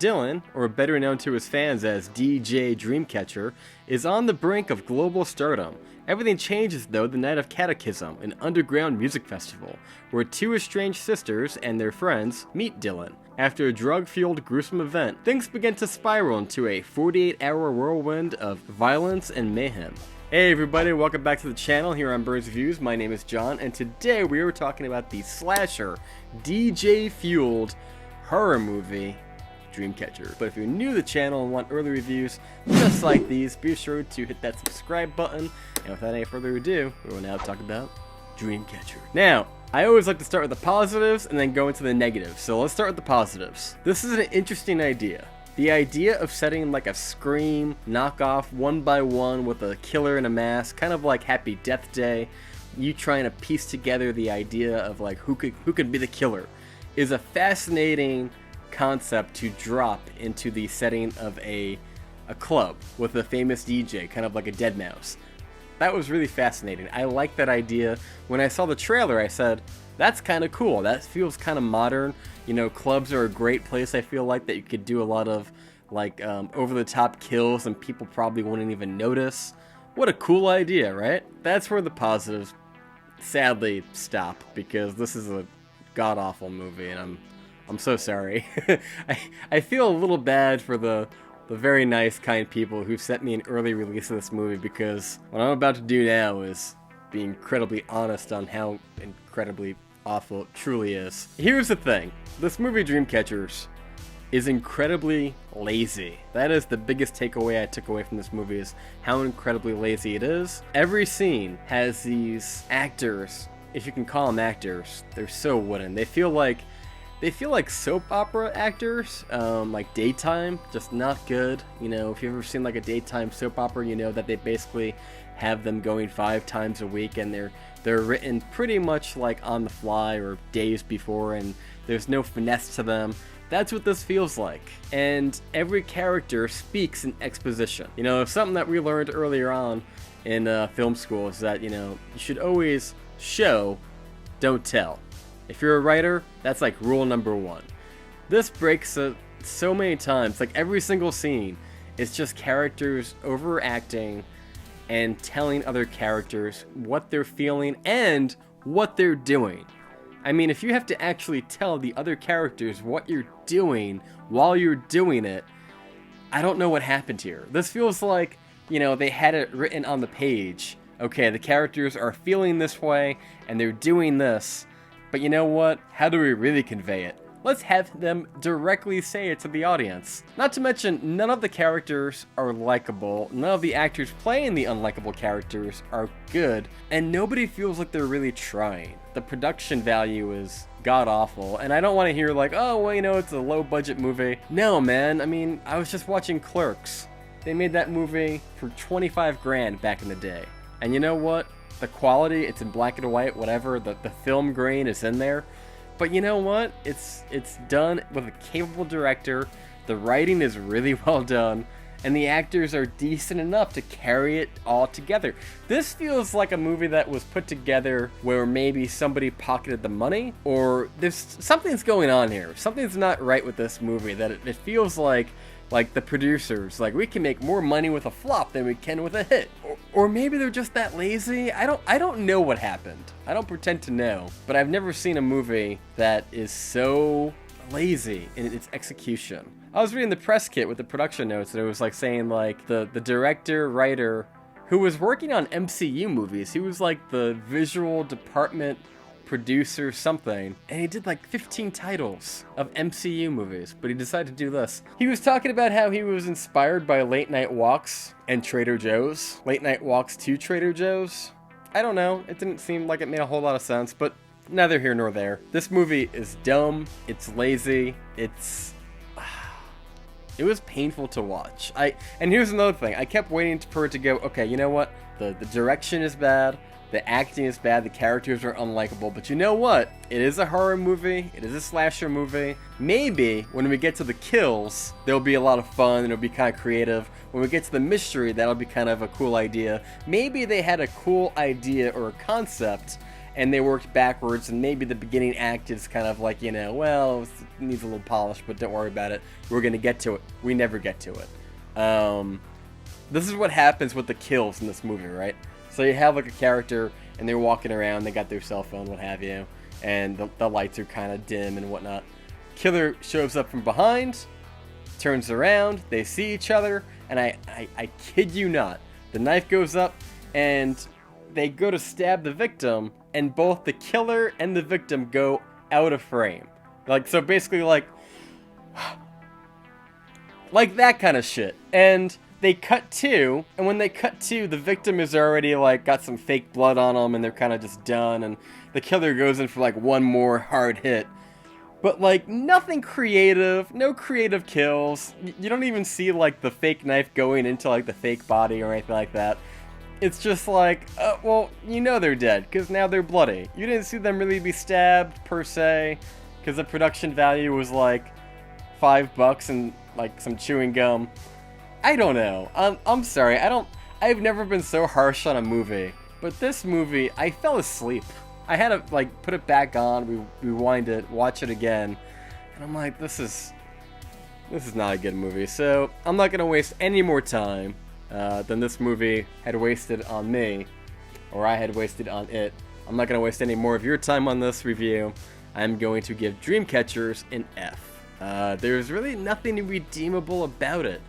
Dylan, or better known to his fans as DJ Dreamcatcher, is on the brink of global stardom. Everything changes though the night of Catechism, an underground music festival, where two estranged sisters and their friends meet Dylan. After a drug-fueled gruesome event, things begin to spiral into a 48-hour whirlwind of violence and mayhem. Hey everybody, welcome back to the channel here on Birds Views. My name is John, and today we are talking about the slasher, DJ-fueled horror movie, Dreamcatcher. But if you're new to the channel and want early reviews just like these, be sure to hit that subscribe button. And without any further ado, we will now talk about Dreamcatcher. Now, I always like to start with the positives and then go into the negatives. So let's start with the positives. This is an interesting idea. The idea of setting like a Scream knockoff one by one with a killer in a mask, kind of like Happy Death Day, you trying to piece together the idea of like who could be the killer, is a fascinating concept to drop into the setting of a club with a famous DJ, kind of like a deadmau5. That was really fascinating. I like that idea. When I saw the trailer, I said, that's kind of cool. That feels kind of modern. You know, clubs are a great place, I feel like, that you could do a lot of like over-the-top kills and people probably wouldn't even notice. What a cool idea, right? That's where the positives sadly stop, because this is a god-awful movie, and I'm so sorry. I feel a little bad for the very nice, kind people who sent me an early release of this movie, because what I'm about to do now is be incredibly honest on how incredibly awful it truly is. Here's the thing. This movie, Dreamcatchers, is incredibly lazy. That is the biggest takeaway I took away from this movie, is how incredibly lazy it is. Every scene has these actors, if you can call them actors, they're so wooden. They feel like soap opera actors, like daytime, just not good. You know, if you've ever seen like a daytime soap opera, you know that they basically have them going 5 times a week, and they're written pretty much like on the fly or days before, and there's no finesse to them. That's what this feels like. And every character speaks in exposition. You know, something that we learned earlier on in film school is that, you know, you should always show, don't tell. If you're a writer, that's like rule number 1. This breaks so many times. Like every single scene, it's just characters overacting and telling other characters what they're feeling and what they're doing. I mean, if you have to actually tell the other characters what you're doing while you're doing it, I don't know what happened here. This feels like, you know, they had it written on the page. Okay, the characters are feeling this way and they're doing this. But you know what? How do we really convey it? Let's have them directly say it to the audience. Not to mention, none of the characters are likable, none of the actors playing the unlikable characters are good, and nobody feels like they're really trying. The production value is god-awful, and I don't want to hear like, oh, well, you know, it's a low-budget movie. No, man, I mean, I was just watching Clerks. They made that movie for 25 grand back in the day. And you know what? The quality, it's in black and white, whatever, the film grain is in there. But you know what? It's done with a capable director, the writing is really well done, and the actors are decent enough to carry it all together. This feels like a movie that was put together where maybe somebody pocketed the money, or something's going on here. Something's not right with this movie, that it feels like the producers, like, we can make more money with a flop than we can with a hit. Or maybe they're just that lazy. I don't know what happened. I don't pretend to know. But I've never seen a movie that is so lazy in its execution. I was reading the press kit with the production notes, and it was like saying like the director, writer, who was working on MCU movies, he was like the visual department producer something, and he did like 15 titles of MCU movies, but he decided to do this. He was talking about how he was inspired by late night walks and Trader Joe's. Late night walks to Trader Joe's? I don't know, it didn't seem like it made a whole lot of sense, but neither here nor there. This movie is dumb, it's lazy, it was painful to watch. And here's another thing, I kept waiting for it to go, okay, you know what, the direction is bad, the acting is bad, the characters are unlikable, but you know what? It is a horror movie, it is a slasher movie. Maybe when we get to the kills, there'll be a lot of fun, it'll be kind of creative. When we get to the mystery, that'll be kind of a cool idea. Maybe they had a cool idea or a concept, and they worked backwards, and maybe the beginning act is kind of like, you know, well, it needs a little polish, but don't worry about it. We're going to get to it. We never get to it. This is what happens with the kills in this movie, right? So you have like a character, and they're walking around, they got their cell phone, what have you, and the lights are kind of dim and whatnot. Killer shows up from behind, turns around, they see each other, and I kid you not, the knife goes up, and they go to stab the victim, and both the killer and the victim go out of frame. Like, so basically like that kind of shit. And they cut to, and when they cut to, the victim is already like got some fake blood on them, and they're kind of just done, and the killer goes in for like one more hard hit. But like nothing creative, no creative kills. You don't even see like the fake knife going into like the fake body or anything like that. It's just like, well, you know they're dead, because now they're bloody. You didn't see them really be stabbed, per se, because the production value was like $5 and like some chewing gum. I don't know. I'm sorry, I've never been so harsh on a movie. But this movie, I fell asleep. I had to like put it back on, rewind it, watch it again, and I'm like, this is not a good movie. So I'm not gonna waste any more time than this movie had wasted on me, or I had wasted on it. I'm not going to waste any more of your time on this review. I'm going to give Dreamcatchers an F. There's really nothing redeemable about it.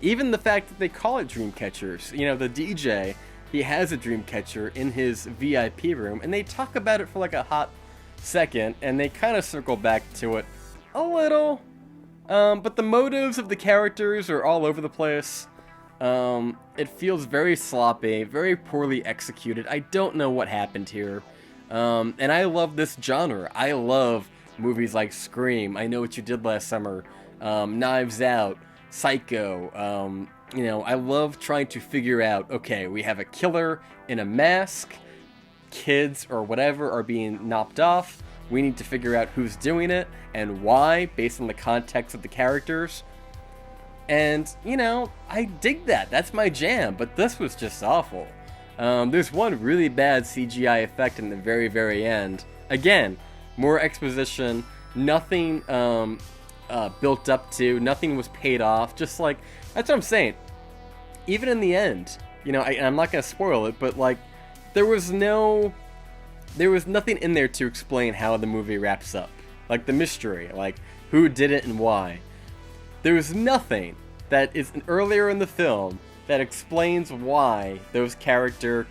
Even the fact that they call it Dreamcatchers. You know, the DJ, he has a Dreamcatcher in his VIP room, and they talk about it for like a hot second, and they kind of circle back to it a little. But the motives of the characters are all over the place. It feels very sloppy, very poorly executed. I don't know what happened here. And I love this genre. I love movies like Scream, I Know What You Did Last Summer, Knives Out, Psycho. You know, I love trying to figure out, okay, we have a killer in a mask, kids or whatever are being knocked off. We need to figure out who's doing it and why, based on the context of the characters. And, you know, I dig that. That's my jam. But this was just awful. There's one really bad CGI effect in the very, very end. Again, more exposition. Nothing built up to. Nothing was paid off. Just like, that's what I'm saying. Even in the end, you know, I'm not going to spoil it, but like, there was nothing in there to explain how the movie wraps up. Like the mystery, like who did it and why. There was nothing that is earlier in the film that explains why those characters,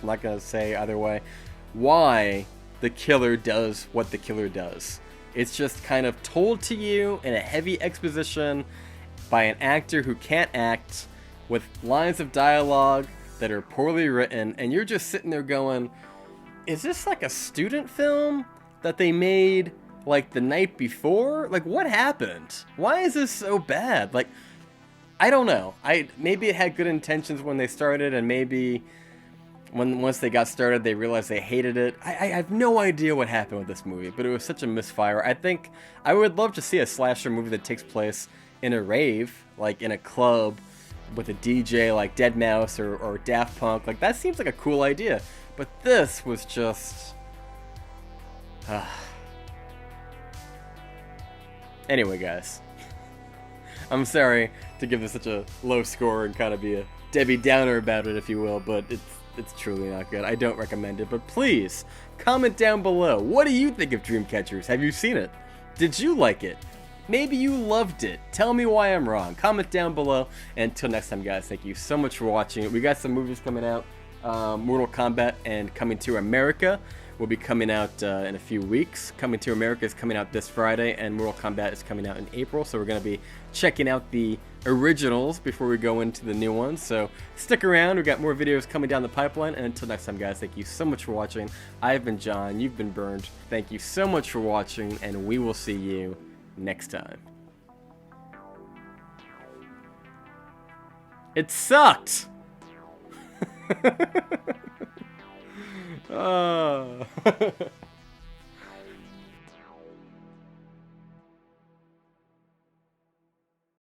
I'm not going to say either way, why the killer does what the killer does. It's just kind of told to you in a heavy exposition by an actor who can't act, with lines of dialogue that are poorly written, and you're just sitting there going, is this like a student film that they made like the night before? Like, what happened? Why is this so bad? Like, I don't know. Maybe it had good intentions when they started, and maybe once they got started, they realized they hated it. I have no idea what happened with this movie, but it was such a misfire. I think I would love to see a slasher movie that takes place in a rave, like in a club, with a DJ like Deadmau5 or Daft Punk. Like, that seems like a cool idea. But this was just... Anyway, guys. I'm sorry to give this such a low score and kind of be a Debbie Downer about it, if you will, but it's truly not good. I don't recommend it, but please, comment down below. What do you think of Dreamcatchers? Have you seen it? Did you like it? Maybe you loved it. Tell me why I'm wrong. Comment down below. And until next time, guys, thank you so much for watching. We got some movies coming out. Mortal Kombat and Coming to America will be coming out in a few weeks. Coming to America is coming out this Friday, and Mortal Kombat is coming out in April. So we're going to be checking out the originals before we go into the new ones. So stick around. We've got more videos coming down the pipeline. And until next time, guys, thank you so much for watching. I've been John. You've been Burned. Thank you so much for watching, and we will see you next time. It sucked! Oh.